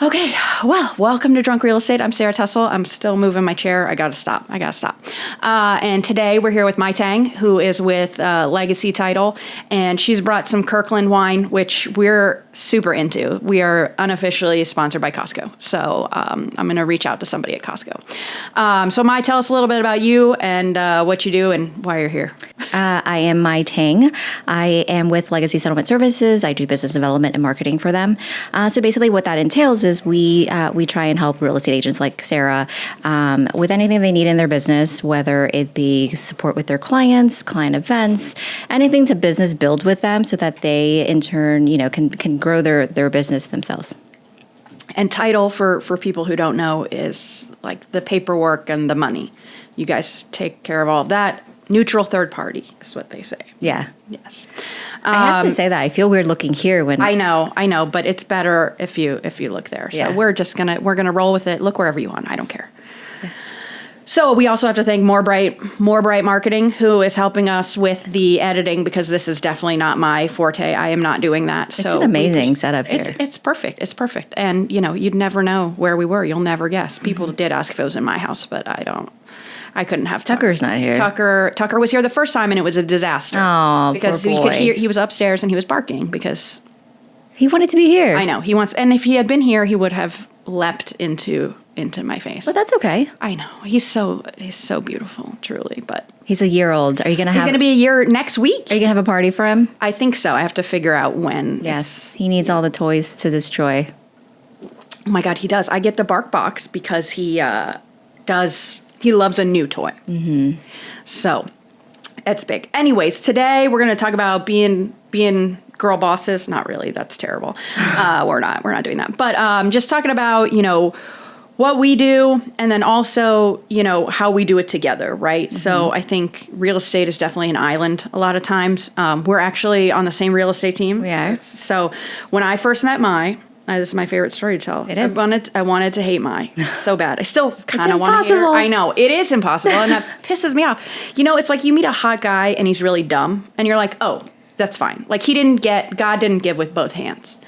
Okay, well, welcome to Drunk Real Estate. I'm Sarah Tessel. I'm still moving my chair. I gotta stop. And today we're here with Mai Tang, who is with Legacy Title, and she's brought some Kirkland wine, which we're super into. We are unofficially sponsored by Costco, so I'm gonna reach out to somebody at Costco. So Mai, tell us a little bit about you and what you do and why you're here. I am Mai Tang. I am with Legacy Settlement Services. I do business development and marketing for them. So basically what that entails is we try and help real estate agents like Sarah with anything they need in their business, whether it be support with their clients, client events, anything to business build with them so that they in turn, can grow their business themselves. And title, for people who don't know, is like the paperwork and the money. You guys take care of all of that. Neutral third party is what they say. Yeah. Yes. I have to say that I feel weird looking here when I know, but it's better if you look there. So Yeah. we're gonna roll with it. Look wherever you want. I don't care. Yeah. So we also have to thank More Bright Marketing, who is helping us with the editing, because this is definitely not my forte. I am not doing that. it's an amazing setup here. It's perfect. It's perfect. And you'd never know where we were. You'll never guess. People did ask if it was in my house, but I couldn't have Tucker's not here. Tucker was here the first time, and it was a disaster. Oh, because poor we boy. could hear he was upstairs and he was barking because He wanted to be here. I know he wants. And if he had been here, he would have leapt into my face. But that's okay. I know he's so beautiful, truly. But He's a year old. Are you going to he's have going to be a year next week. Are you going to have a party for him? I think so. I have to figure out when. Yes. He needs all the toys to destroy. Oh my God, he does. I get the bark box because he does. He loves a new toy. Mm-hmm. So it's big. Anyways, today we're going to talk about being girl bosses. Not really. That's terrible. We're not doing that. But just talking about, what we do, and then also, how we do it together, right? Mm-hmm. So I think real estate is definitely an island a lot of times. We're actually on the same real estate team. We are. So when I first met Mai, this is my favorite story to tell. It is. I wanted to hate Mai so bad. I still kind of want to hate her. I know. It is impossible, and that pisses me off. It's like you meet a hot guy, and he's really dumb, and you're like, oh, that's fine. Like God didn't give with both hands.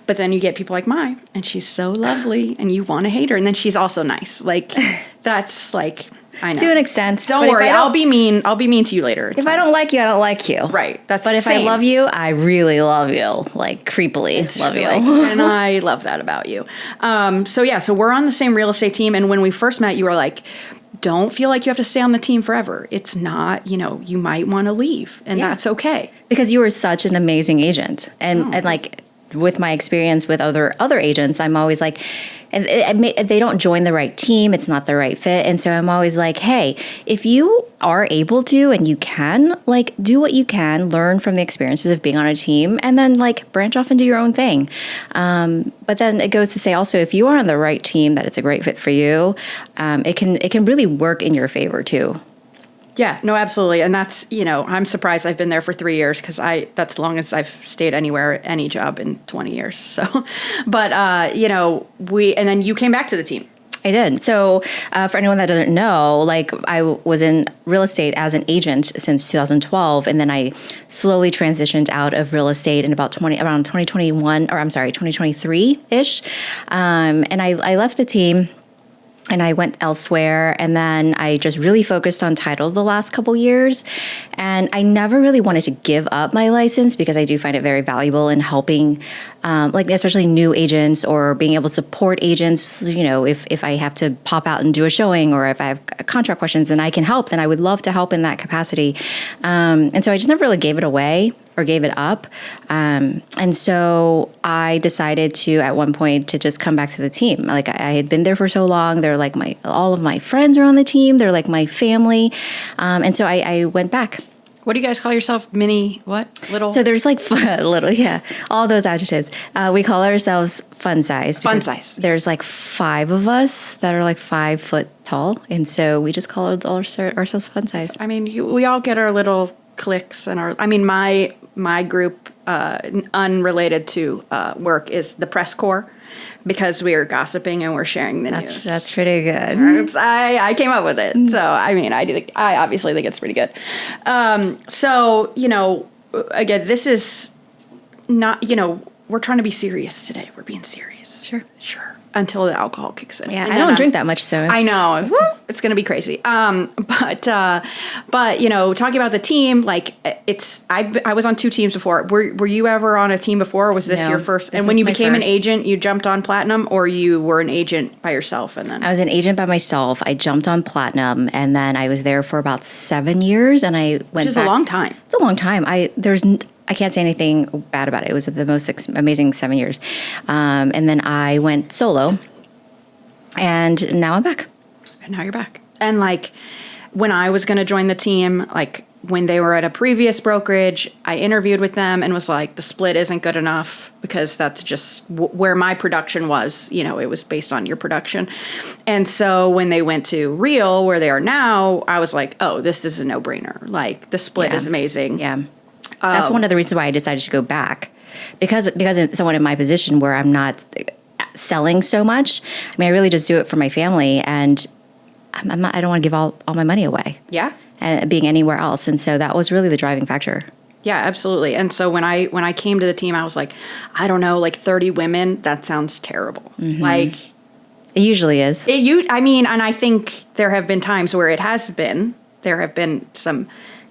But then you get people like Mai, and she's so lovely, and you want to hate her, and then she's also nice. Like, that's like... I know. To an extent. Don't worry. I'll be mean. I'll be mean to you later. If I don't like you, I don't like you. Right. That's But if I love you, I really love you. Like creepily love you. And I love that about you. So we're on the same real estate team. And when we first met, you were like, don't feel like you have to stay on the team forever. It's not, you might want to leave, and that's okay. Because you were such an amazing agent. And like with my experience with other agents, I'm always like, and they don't join the right team. It's not the right fit. And so I'm always like, hey, if you are able to and you can, like, do what you can, learn from the experiences of being on a team, and then like branch off and do your own thing. But then it goes to say also, if you are on the right team, that it's a great fit for you, it can really work in your favor too. Yeah, no, absolutely. And that's, I'm surprised I've been there for 3 years, because that's the longest I've stayed anywhere, any job in 20 years. So, but, and then you came back to the team. I did. So for anyone that doesn't know, like I was in real estate as an agent since 2012. And then I slowly transitioned out of real estate in around 2023-ish. And I left the team. And I went elsewhere, and then I just really focused on title the last couple years. And I never really wanted to give up my license, because I do find it very valuable in helping, especially new agents, or being able to support agents. If I have to pop out and do a showing, or if I have contract questions and I can help, then I would love to help in that capacity. And so I just never really gave it away or gave it up. And so I decided to, at one point, to just come back to the team. Like I had been there for so long. They're like all of my friends are on the team. They're like my family. And so I went back. What do you guys call yourself? Mini, what? Little? So there's like little, yeah, all those adjectives. We call ourselves fun size. Fun size. There's like 5 of us that are like 5 foot tall. And so we just call ourselves fun size. I mean, we all get our little cliques and my group, unrelated to work, is the press corps, because we are gossiping and we're sharing the news. That's pretty good. I came up with it. So, I obviously think it's pretty good. Again, this is not, we're trying to be serious today. We're being serious. Sure. until the alcohol kicks in. Yeah, And I then don't drink that much, so I know it's going to be crazy. But talking about the team, like I was on 2 teams before. Were you ever on a team before? Or was this No, your first? this And when was you my became an first. agent, you jumped on platinum, or you were an agent by yourself, and then I was an agent by myself. I jumped on platinum, and then I was there for about 7 years, and I went. which is back. a long time. It's a long time. I can't say anything bad about it. It was the most amazing 7 years, and then I went solo, and now I'm back. And now you're back. And like when I was going to join the team, like when they were at a previous brokerage, I interviewed with them and was like, the split isn't good enough because that's just where my production was. You know, it was based on your production. And so when they went to Real, where they are now, I was like, oh, this is a no-brainer. Like the split is amazing. Yeah, that's one of the reasons why I decided to go back, because it's someone in my position where I'm not selling so much. I mean, I really just do it for my family, and I don't want to give all my money away. Yeah. Being anywhere else. And so that was really the driving factor. Yeah, absolutely. And so when I came to the team, I was like, I don't know, like 30 women, that sounds terrible. Mm-hmm. Like It usually is. and I think there have been times where it has been. There have been some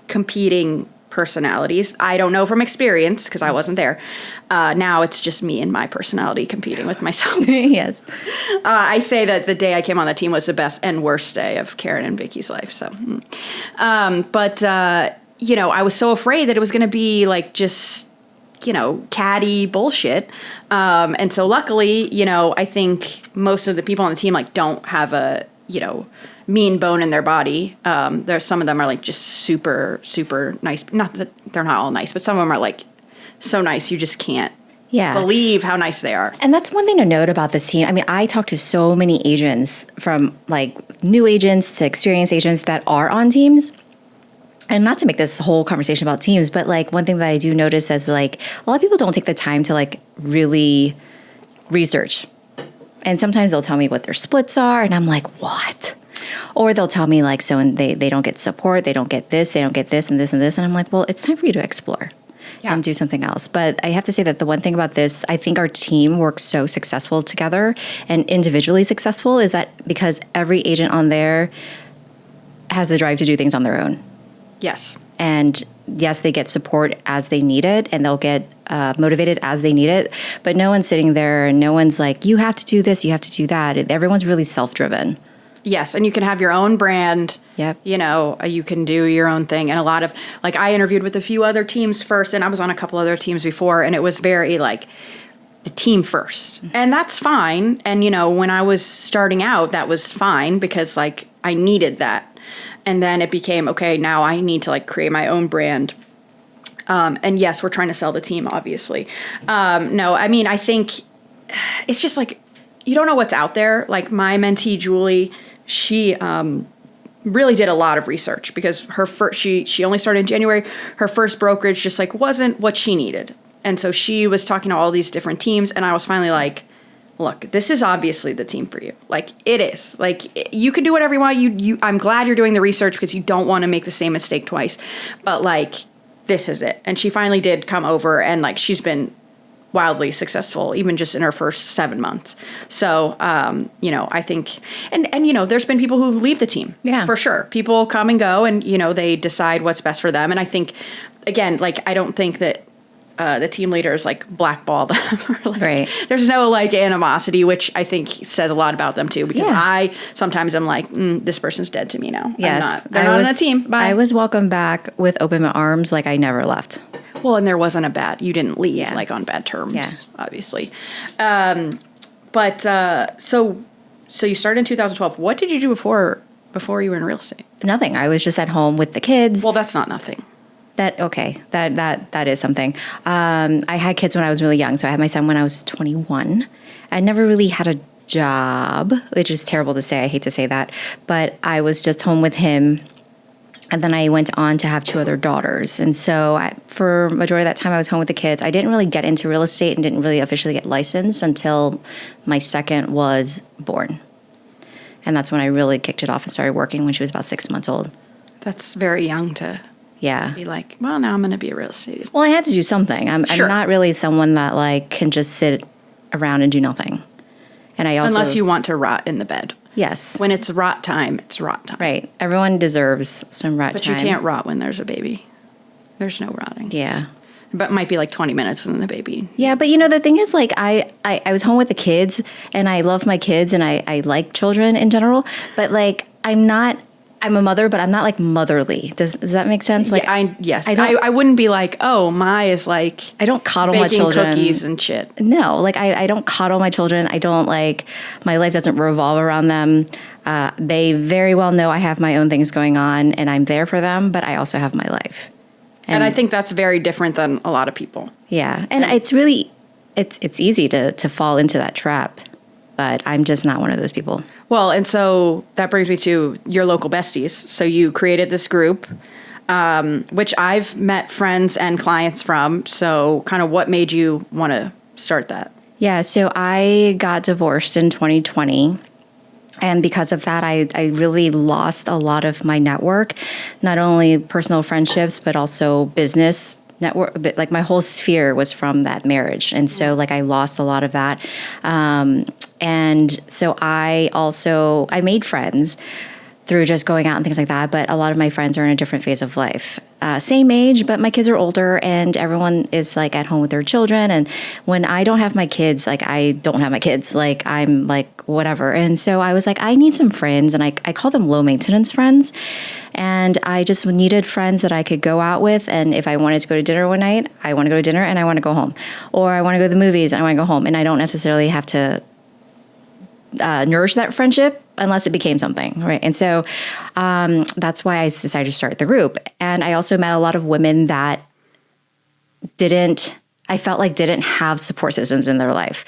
competing personalities. I don't know from experience because I wasn't there. Now it's just me and my personality competing with myself. Yes. I say that the day I came on the team was the best and worst day of Karen and Vicky's life. So, I was so afraid that it was going to be like just, catty bullshit. And so luckily, I think most of the people on the team like don't have a, mean bone in their body. There's some of them are like just super, super nice. Not that they're not all nice, but some of them are like so nice you just can't believe how nice they are. And that's one thing to note about this team. I mean, I talk to so many agents, from like new agents to experienced agents that are on teams. And not to make this whole conversation about teams, but like one thing that I do notice is like a lot of people don't take the time to like really research. And sometimes they'll tell me what their splits are, and I'm like, what? Or they'll tell me like, so, and they don't get support, they don't get this, and this and this and this. And I'm like, well, it's time for you to explore and do something else. But I have to say that the one thing about this, I think our team works so successful together and individually successful, is that because every agent on there has the drive to do things on their own. Yes. And yes, they get support as they need it, and they'll get motivated as they need it. But no one's sitting there and no one's like, you have to do this, you have to do that. Everyone's really self-driven. Yes, and you can have your own brand. Yep. You can do your own thing. And a lot of, like, I interviewed with a few other teams first, and I was on a couple other teams before, and it was very, like, the team first. And that's fine. And, when I was starting out, that was fine because, like, I needed that. And then it became, okay, now I need to, like, create my own brand. And yes, we're trying to sell the team, obviously. I think it's just, like, you don't know what's out there. Like, my mentee, Julie, she really did a lot of research because she only started in January. Her first brokerage just like wasn't what she needed. And so she was talking to all these different teams, and I was finally like, look, this is obviously the team for you. Like, it is. Like, you can do whatever you want. I'm glad you're doing the research because you don't want to make the same mistake twice. But like, this is it. And she finally did come over, and like, she's been wildly successful, even just in her first 7 months. So, I think, and there's been people who leave the team, for sure. People come and go, and, they decide what's best for them. And I think, again, like, I don't think that the team leaders like blackball them. Or, like, right. There's no like animosity, which I think says a lot about them too, because I sometimes am like, this person's dead to me now. Yes. They're not on the team. Bye. I was welcomed back with open arms, like I never left. Well, and there wasn't you didn't leave like on bad terms, obviously. So you started in 2012. What did you do before you were in real estate? Nothing. I was just at home with the kids. Well, that's not nothing. That is something. I had kids when I was really young. So I had my son when I was 21. I never really had a job, which is terrible to say. I hate to say that. But I was just home with him. And then I went on to have 2 other daughters. And so for majority of that time I was home with the kids. I didn't really get into real estate and didn't really officially get licensed until my second was born. And that's when I really kicked it off and started working, when she was about 6 months old. That's very young to be like, well, now I'm going to be a real estate agent. Well, I had to do something. I'm not really someone that like can just sit around and do nothing. And I also... Unless you want to rot in the bed. Yes. When it's rot time, it's rot time. Right. Everyone deserves some rot But time. you can't rot when there's a baby. There's no rotting. Yeah. But it might be like 20 minutes and then the baby. Yeah, but the thing is, like, I was home with the kids, and I love my kids, and I like children in general, but, like, I'm a mother, but I'm not, like, motherly. Does that make sense? Like, Yes. I wouldn't be like, oh, Mai is like... I don't coddle my baking children. cookies and shit. No, like, I don't coddle my children. I don't, like, my life doesn't revolve around them. They very well know I have my own things going on, and I'm there for them, but I also have my life. And I think that's very different than a lot of people. Yeah. And it's really, it's easy to fall into that trap, but I'm just not one of those people. Well, and so that brings me to your local besties. So you created this group, which I've met friends and clients from. So kind of what made you want to start that? Yeah. So I got divorced in 2020. And because of that, I really lost a lot of my network, not only personal friendships, but also business network. But like my whole sphere was from that marriage. And so like I lost a lot of that. And so I made friends through just going out and things like that. But a lot of my friends are in a different phase of life. Same age, but my kids are older and everyone is like at home with their children. And when I don't have my kids, like I don't have my kids, like I'm like whatever. And so I was like, I need some friends, and I call them low maintenance friends. And I just needed friends that I could go out with. And if I wanted to go to dinner one night, I want to go to dinner and I want to go home. Or I want to go to the movies and I want to go home. And I don't necessarily have to nourish that friendship unless it became something, right? And so that's why I decided to start the group. And I also met a lot of women that didn't have support systems in their life.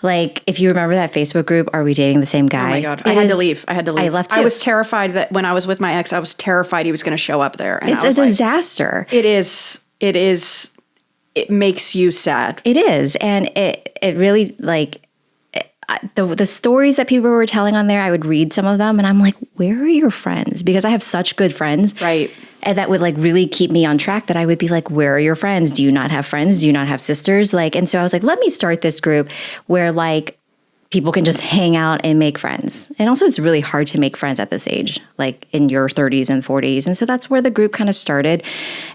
Like, if you remember that Facebook group, Are We Dating the Same Guy? Oh my God. I had to leave. I left too. I was terrified that when I was with my ex, I was terrified he was going to show up there. And It's a disaster. It is. It makes you sad. It is. And it really, like, the stories that people were telling on there, I would read some of them and I'm like, where are your friends? Because I have such good friends. Right. And that would like really keep me on track, that I would be like, where are your friends? Do you not have friends? Do you not have sisters? Like, and so I was like, let me start this group where like people can just hang out and make friends. And also it's really hard to make friends at this age, like in your 30s and 40s. And so that's where the group kind of started.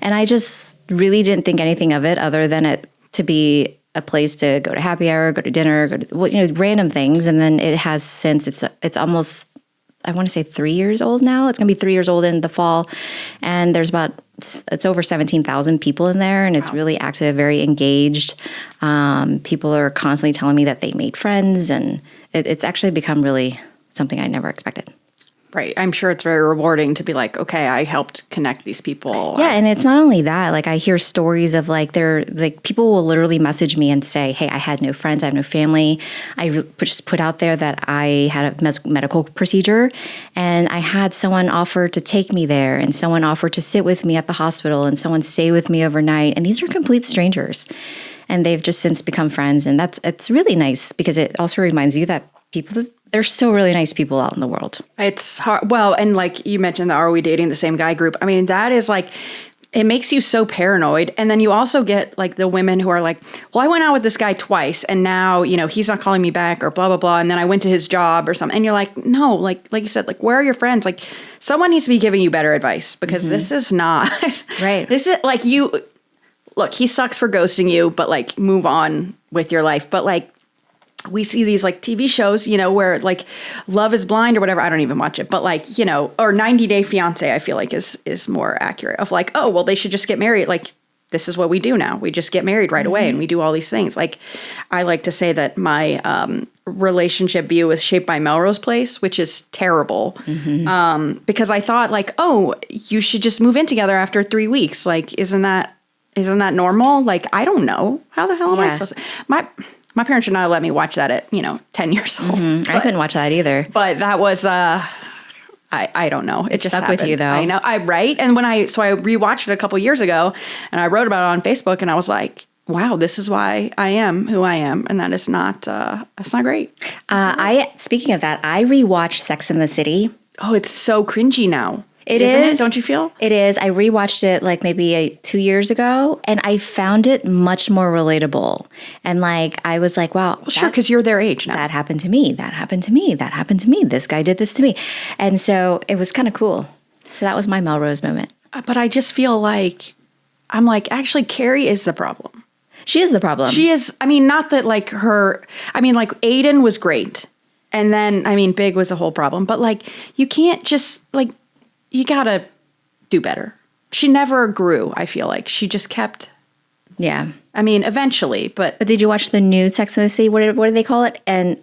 And I just really didn't think anything of it other than it to be a place to go to happy hour, go to dinner, go to random things. And then it has since it's almost, I want to say 3 years old now. It's going to be 3 years old in the fall. And there's it's over 17,000 people in there. And it's really active, very engaged. People are constantly telling me that they made friends. And it's actually become really something I never expected. Right. I'm sure it's very rewarding to be like, okay, I helped connect these people. Yeah. And it's not only that, like I hear stories of like people will literally message me and say, hey, I had no friends. I have no family. I just put out there that I had a medical procedure and I had someone offer to take me there and someone offered to sit with me at the hospital and someone stay with me overnight. And these are complete strangers. And they've just since become friends. And it's really nice because it also reminds you that there's still really nice people out in the world. It's hard. Well, and like you mentioned, the Are We Dating the Same Guy group? I mean, that is like, it makes you so paranoid. And then you also get like the women who are like, well, I went out with this guy twice and now, he's not calling me back or blah, blah, blah. And then I went to his job or something. And you're like, no, like you said, like, where are your friends? Like someone needs to be giving you better advice because this is not right. This is like look, he sucks for ghosting you, but like move on with your life. But like, we see these like TV shows, where like Love is Blind or whatever. I don't even watch it, but like, or 90 Day Fiance, I feel like is more accurate of like, oh, well, they should just get married. Like, this is what we do now. We just get married right away and we do all these things. Like, I like to say that my relationship view is shaped by Melrose Place, which is terrible. Because I thought like, oh, you should just move in together after 3 weeks. Like, isn't that normal? Like, I don't know. How the hell am I supposed to? My parents should not have let me watch that at, 10 years old. I couldn't watch that either. But that was, I don't know. It just stuck happened. with you, though. I know. Right? And I rewatched it a couple years ago, and I wrote about it on Facebook, and I was like, wow, this is why I am who I am. And that is not, that's not great. Speaking of that, I rewatched Sex and the City. Oh, it's so cringy now. Isn't it? Don't you feel? It is. I rewatched it like maybe 2 years ago, and I found it much more relatable. And like I was like, wow, Well, sure, because you're their age now. that happened to me. That happened to me. That happened to me. This guy did this to me, and so it was kind of cool. So that was my Melrose moment. But I just feel like I'm like, actually, Carrie is the problem. She is the problem. She is. I mean, not that like her. I mean, like Aiden was great, and then I mean, Big was a whole problem. But like, you can't just like, you gotta do better. She never grew. I feel like she just kept. Yeah. I mean, eventually, but But did you watch the new Sex and the City? What do they call it? And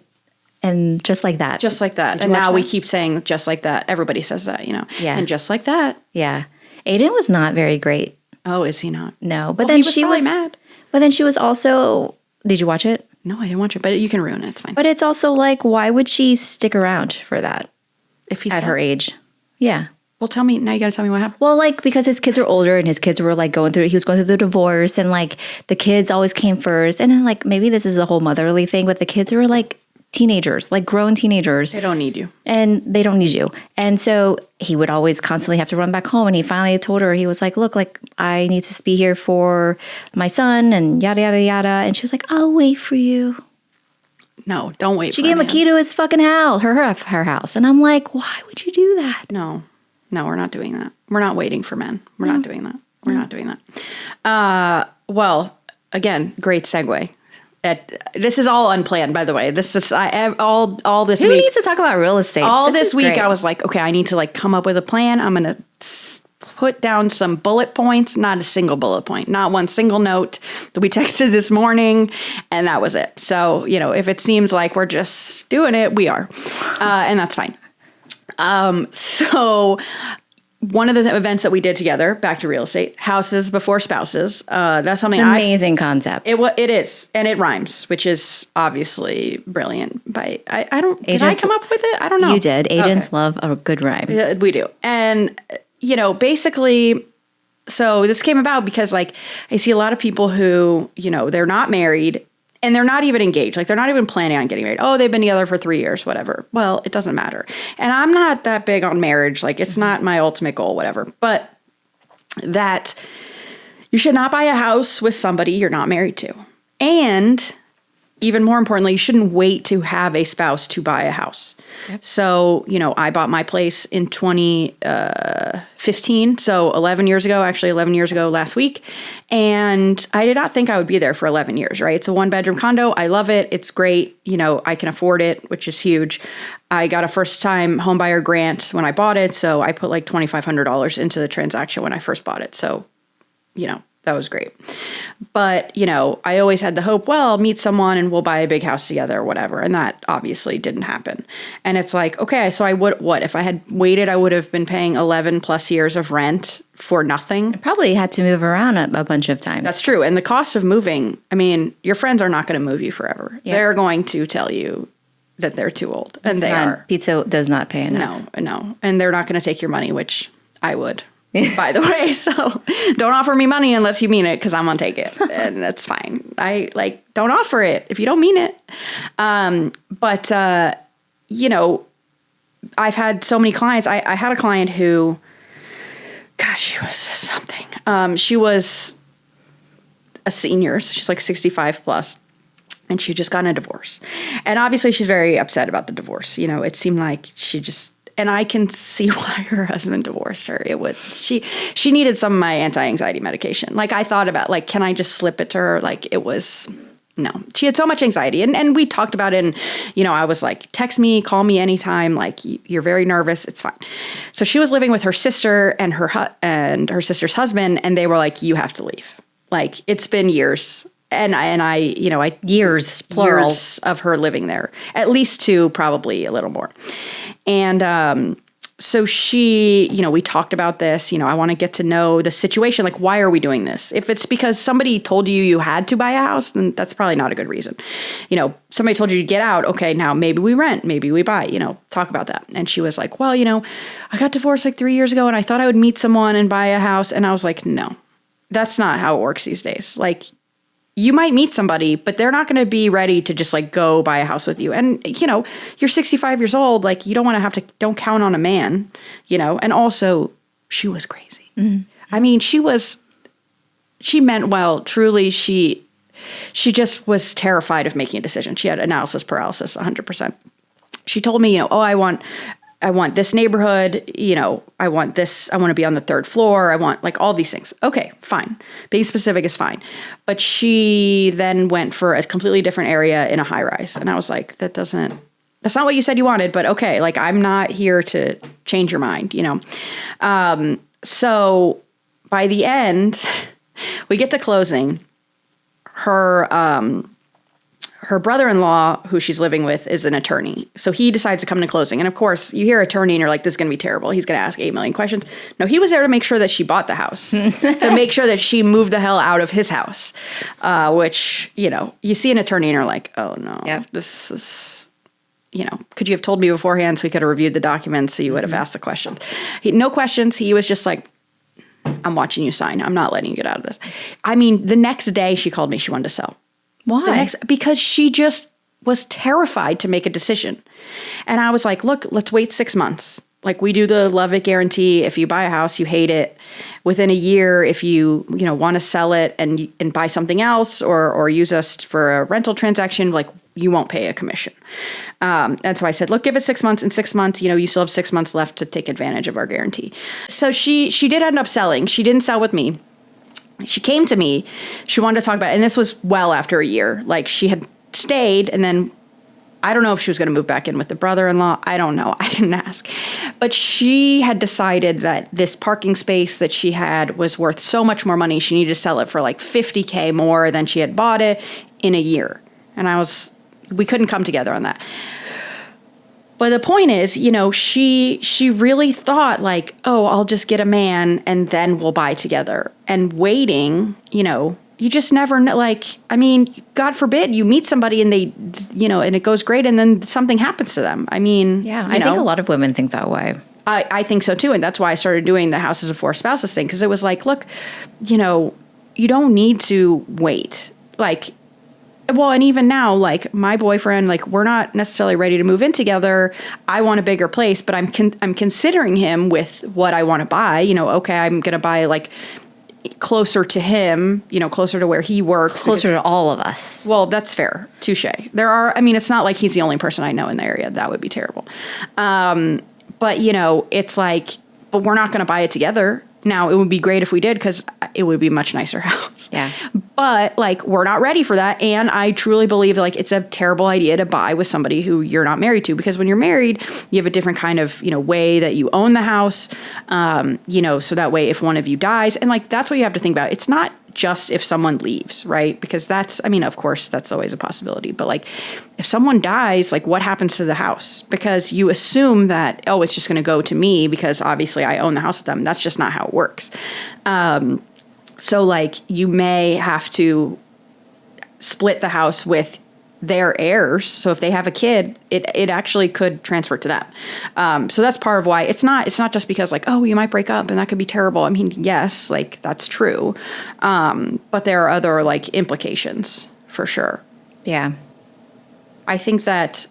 just like that. just like that. And now we keep saying just like that. Everybody says that, Yeah. And just like that. Yeah. Aiden was not very great. Oh, is he not? No. But Well, then he was she probably was mad. But then she was also. Did you watch it? No, I didn't watch it, but you can ruin it. It's fine. But it's also like, why would she stick around for that if he's at her age? Yeah. well, tell me now. You got to tell me what happened. Well, like because his kids are older and his kids were like he was going through the divorce and like the kids always came first. And then like maybe this is the whole motherly thing, but the kids were like teenagers, like grown teenagers. They don't need you. And they don't need you. And so he would always constantly have to run back home. And he finally told her, he was like, look, like I need to be here for my son and yada, yada, yada. And she was like, I'll wait for you. No, don't wait. She gave him a key to his fucking house, her house. And I'm like, why would you do that? No, we're not doing that. We're not waiting for men. We're not doing that. We're not doing that. Well, again, great segue. This is all unplanned, by the way. This is all this Who week. needs to talk about real estate? All this is week, great. I was like, okay, I need to like come up with a plan. I'm gonna put down some bullet points. Not a single bullet point. Not one single note. We texted this morning, and that was it. So if it seems like we're just doing it, we are, and that's fine. So one of the events that we did together, back to real estate, houses before spouses. That's something amazing concept. It is, and it rhymes, which is obviously brilliant. Did I come up with it? I don't know. You did. Agents love a good rhyme. We do, and basically. So this came about because like I see a lot of people who they're not married. And they're not even engaged. Like, they're not even planning on getting married. Oh, they've been together for 3 years, whatever. Well, it doesn't matter. And I'm not that big on marriage. Like, it's not my ultimate goal, whatever. But that you should not buy a house with somebody you're not married to. And even more importantly, you shouldn't wait to have a spouse to buy a house. Yep. So, I bought my place in 2015. So 11 years ago last week. And I did not think I would be there for 11 years, right? It's a 1-bedroom condo. I love it. It's great. I can afford it, which is huge. I got a first-time homebuyer grant when I bought it. So I put like $2,500 into the transaction when I first bought it. So, that was great. But, I always had the hope, well, I'll meet someone and we'll buy a big house together or whatever. And that obviously didn't happen. And it's like, okay, so if I had waited, I would have been paying 11 plus years of rent for nothing. Probably had to move around a bunch of times. That's true. And the cost of moving, I mean, your friends are not going to move you forever. Yeah. They're going to tell you that they're too old. And they are. Pizza does not pay enough. No. And they're not going to take your money, which I would. By the way, so don't offer me money unless you mean it, because I'm gonna take it, and that's fine. Don't offer it if you don't mean it. But I've had so many clients. I had a client who, gosh, she was something. She was a senior, so she's like 65 plus. And she had just gotten a divorce. And obviously she's very upset about the divorce. It seemed like and I can see why her husband divorced her. It was, she needed some of my anti-anxiety medication. Like, I thought about, like, can I just slip it to her? Like, it was, no. She had so much anxiety. And we talked about it, and, I was like, text me, call me anytime. Like, you're very nervous. It's fine. So she was living with her sister and her sister's husband, and they were like, you have to leave. Like, it's been years. And I years, plural, years of her living there, at least 2, probably a little more. And so she, we talked about this. I want to get to know the situation. Like, why are we doing this? If it's because somebody told you had to buy a house, then that's probably not a good reason. Somebody told you to get out. Okay, now maybe we rent, maybe we buy. Talk about that. And she was like, well, I got divorced like 3 years ago, and I thought I would meet someone and buy a house. And I was like, no, that's not how it works these days. Like, you might meet somebody, but they're not going to be ready to just like go buy a house with you. And, you're 65 years old. Like, you don't want to don't count on a man, and also she was crazy. I mean, she meant well. Truly, she just was terrified of making a decision. She had analysis paralysis, 100%. She told me, I want this neighborhood, I want to be on the third floor. I want like all these things. Okay, fine. Being specific is fine. But she then went for a completely different area in a high rise. And I was like, that's not what you said you wanted, but okay. Like, I'm not here to change your mind, So by the end, we get to closing. Her brother-in-law, who she's living with, is an attorney. So he decides to come to closing. And of course, you hear attorney and you're like, this is going to be terrible. He's going to ask 8 million questions. No, he was there to make sure that she bought the house, to make sure that she moved the hell out of his house, which, you see an attorney and you're like, oh no, this is, could you have told me beforehand so we could have reviewed the documents so you would have asked the questions? No questions. He was just like, I'm watching you sign. I'm not letting you get out of this. I mean, the next day she called me. She wanted to sell. Why? Because she just was terrified to make a decision. And I was like, look, let's wait 6 months. Like, we do the love it guarantee. If you buy a house, you hate it. Within a year, if you want to sell it and buy something else or use us for a rental transaction, like, you won't pay a commission. And so I said, look, give it 6 months. In 6 months, you still have 6 months left to take advantage of our guarantee. So she did end up selling. She didn't sell with me. She came to me. She wanted to talk about it. And this was well after a year. Like, she had stayed, and then I don't know if she was going to move back in with the brother-in-law. I don't know. I didn't ask. But she had decided that this parking space that she had was worth so much more money. She needed to sell it for like $50K more than she had bought it in a year. And we couldn't come together on that. But the point is, she really thought like, oh, I'll just get a man and then we'll buy together. And waiting, you just never know. Like, I mean, God forbid you meet somebody and they, and it goes great and then something happens to them. I mean, yeah, I think a lot of women think that way. I think so too. And that's why I started doing the houses of four spouses thing. Because it was like, look, you don't need to wait. Like, well, and even now, like, my boyfriend, like, we're not necessarily ready to move in together. I want a bigger place, but I'm considering him with what I want to buy. Okay, I'm going to buy, like, closer to him, closer to where he works. Closer to all of us. Well, that's fair. Touche. It's not like he's the only person I know in the area. That would be terrible. But, it's like, but we're not going to buy it together. Now, it would be great if we did because it would be a much nicer house. Yeah. But, like, we're not ready for that. And I truly believe, like, it's a terrible idea to buy with somebody who you're not married to. Because when you're married, you have a different kind of, way that you own the house. So that way if one of you dies. And, like, that's what you have to think about. It's not just if someone leaves, right? Because of course, that's always a possibility. But, like, if someone dies, like, what happens to the house? Because you assume that, oh, it's just going to go to me because obviously I own the house with them. That's just not how it works. So, like, you may have to split the house with their heirs. So if they have a kid, it actually could transfer to them. So that's part of why it's not just because, like, oh, you might break up and that could be terrible. I mean, yes, like, that's true. But there are other, like, implications for sure. Yeah. I think that,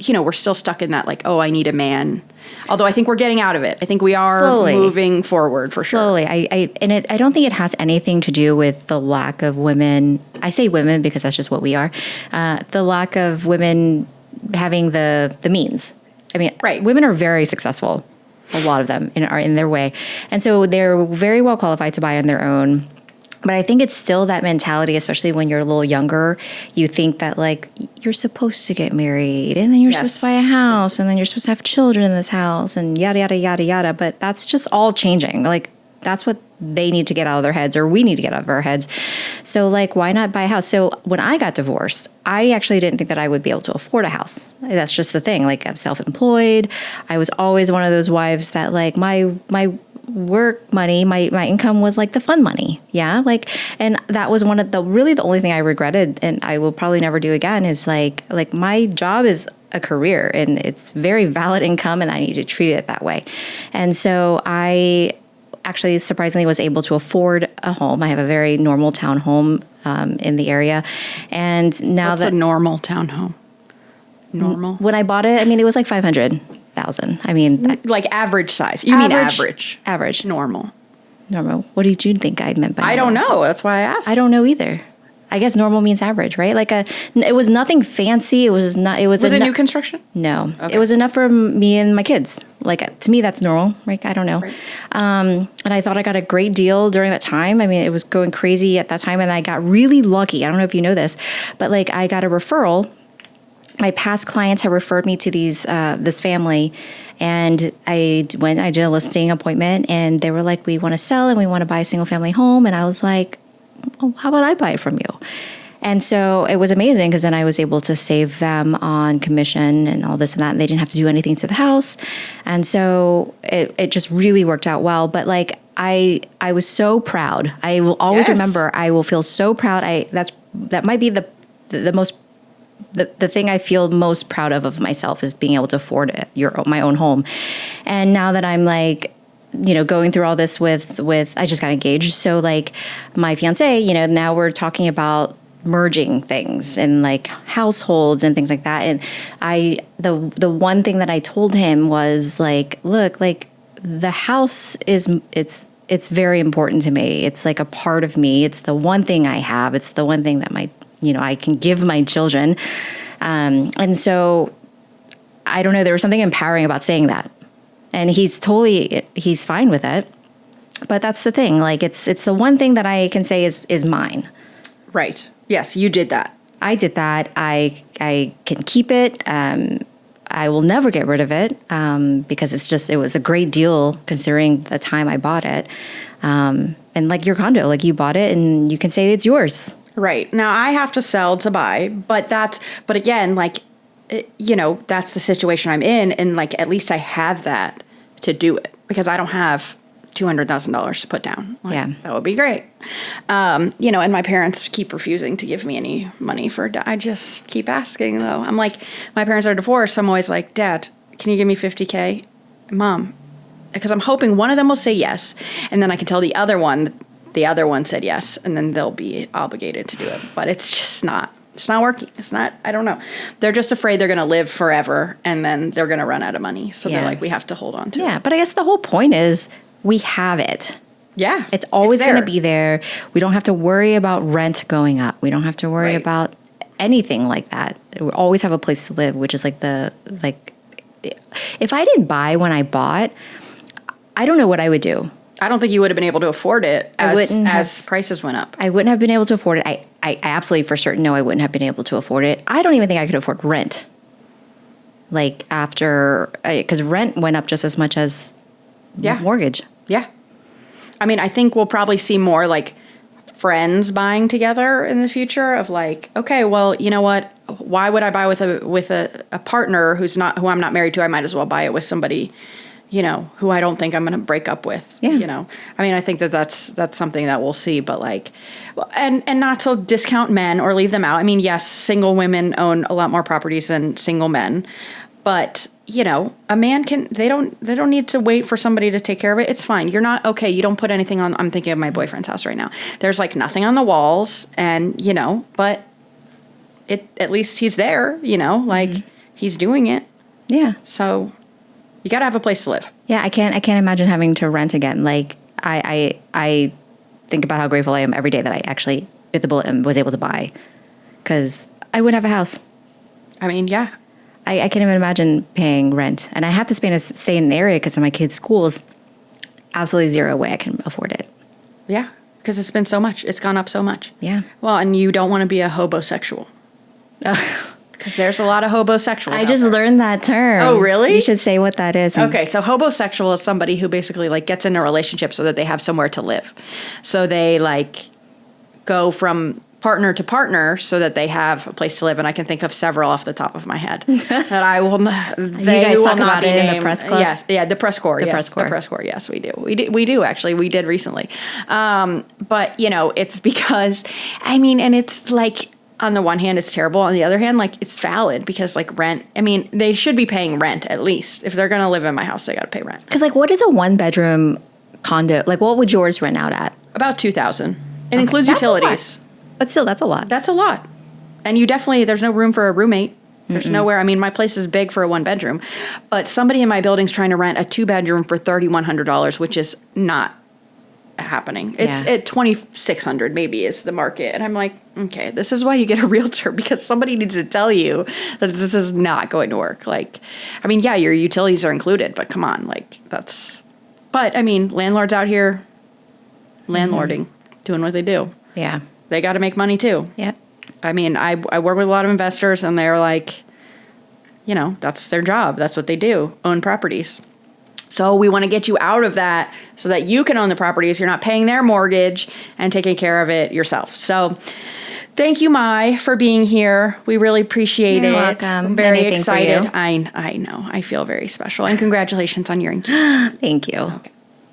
we're still stuck in that, like, oh, I need a man. Although I think we're getting out of it. I think we are moving forward for sure. Slowly. I don't think it has anything to do with the lack of women. I say women because that's just what we are. The lack of women having the means. I mean, right. Women are very successful. A lot of them are in their way. And so they're very well qualified to buy on their own. But I think it's still that mentality, especially when you're a little younger. You think that, like, you're supposed to get married, and then you're supposed to buy a house, and then you're supposed to have children in this house, and yada, yada, yada, yada. But that's just all changing. Like, that's what they need to get out of their heads, or we need to get out of our heads. So, like, why not buy a house? So when I got divorced, I actually didn't think that I would be able to afford a house. That's just the thing. Like, I'm self-employed. I was always one of those wives that, like, my work money, my income was like the fun money. Yeah. Like, and that was one of the only thing I regretted, and I will probably never do again, is like my job is a career and it's very valid income, and I need to treat it that way. And so I actually surprisingly was able to afford a home. I have a very normal townhome in the area. And now What's a normal townhome? Normal? When I bought it, I mean, it was like $500. $100,000. I mean, Like average size. You mean average. Average. Normal. Normal. What did you think I meant by normal? I don't know. That's why I asked. I don't know either. I guess normal means average, right? Like it was nothing fancy. It was not. It was. Was it new construction? No, okay. It was enough for me and my kids. Like to me, that's normal. Right? I don't know. Right. And I thought I got a great deal during that time. I mean, it was going crazy at that time, and I got really lucky. I don't know if you know this, but like I got a referral. My past clients had referred me to this family, and I did a listing appointment, and they were like, "We want to sell and we want to buy a single family home," and I was like, "Oh, how about I buy it from you?" And so it was amazing because then I was able to save them on commission and all this and that. And they didn't have to do anything to the house. And so it just really worked out well. But like I was so proud. I will always remember, I will feel so proud. That might be the thing I feel most proud of myself is being able to afford my own home. And now that I'm like, going through all this with I just got engaged. So like my fiance, now we're talking about merging things and like households and things like that. And the one thing that I told him was like, look, like the house it's very important to me. It's like a part of me. It's the one thing I have. It's the one thing that I can give my children. And so I don't know, there was something empowering about saying that. And he's fine with it. But that's the thing. Like it's the one thing that I can say is mine. Right. Yes, you did that. I did that. I can keep it. I will never get rid of it because it was a great deal considering the time I bought it. And like your condo, like you bought it and you can say it's yours. Right. Now I have to sell to buy, but again, like, that's the situation I'm in. And like, at least I have that to do it because I don't have $200,000 to put down. Like, yeah. That would be great. And my parents keep refusing to give me any money I just keep asking though. I'm like, my parents are divorced. So I'm always like, Dad, can you give me $50K? Mom, because I'm hoping one of them will say yes. And then I can tell the other one said yes. And then they'll be obligated to do it. But it's just not working. I don't know. They're just afraid they're going to live forever and then they're going to run out of money. So they're like, we have to hold on to it. Yeah. But I guess the whole point is we have it. Yeah. It's always going to be there. We don't have to worry about rent going up. We don't have to worry about anything like that. We always have a place to live, which is like if I didn't buy when I bought, I don't know what I would do. I don't think you would have been able to afford it as prices went up. I wouldn't have been able to afford it. I absolutely for certain know I wouldn't have been able to afford it. I don't even think I could afford rent. Like because rent went up just as much as mortgage. Yeah. I mean, I think we'll probably see more like friends buying together in the future of like, okay, well, you know what? Why would I buy with a partner who I'm not married to? I might as well buy it with somebody, who I don't think I'm going to break up with. Yeah. I mean, I think that's something that we'll see, but like, and not to discount men or leave them out. I mean, yes, single women own a lot more properties than single men, but a man they don't need to wait for somebody to take care of it. It's fine. You're not okay. You don't put anything on. I'm thinking of my boyfriend's house right now. There's like nothing on the walls and, but at least he's there, like he's doing it. Yeah. So you got to have a place to live. Yeah. I can't imagine having to rent again. Like I think about how grateful I am every day that I actually bit the bullet and was able to buy because I wouldn't have a house. I mean, yeah. I can't even imagine paying rent. And I have to stay in an area because of my kids' schools. Absolutely zero way I can afford it. Yeah, because it's been so much. It's gone up so much. Yeah. Well, and you don't want to be a hobosexual. Because there's a lot of hobosexuals. I just learned that term. Oh, really? You should say what that is. Okay, so hobosexual is somebody who basically like gets in a relationship so that they have somewhere to live. So they like go from partner to partner so that they have a place to live, and I can think of several off the top of my head that I will. They will not be named. In the press club. Yes, yeah, the press corps. The press corps. Yes, we do. We do actually. We did recently, but it's because and it's like on the one hand it's terrible, on the other hand like it's valid because like rent. I mean, they should be paying rent at least if they're going to live in my house. They got to pay rent. Because like, what is a 1-bedroom condo? Like, what would yours rent out at? About $2,000. It includes utilities. But still, that's a lot. That's a lot. And there's no room for a roommate. There's nowhere. I mean, my place is big for a 1-bedroom, but somebody in my building's trying to rent a 2-bedroom for $3,100, which is not happening. It's at $2,600 maybe is the market. And I'm like, okay, this is why you get a realtor, because somebody needs to tell you that this is not going to work. Like, I mean, yeah, your utilities are included, but come on, like but I mean, landlords out here, landlording, doing what they do. Yeah. They got to make money too. Yep. I mean, I work with a lot of investors, and they're like, that's their job. That's what they do, own properties. So we want to get you out of that so that you can own the properties. You're not paying their mortgage and taking care of it yourself. So thank you, Mai, for being here. We really appreciate it. You're welcome. I'm very Anything for excited. you. I know. I feel very special. And congratulations on your engagement. Thank you. Okay.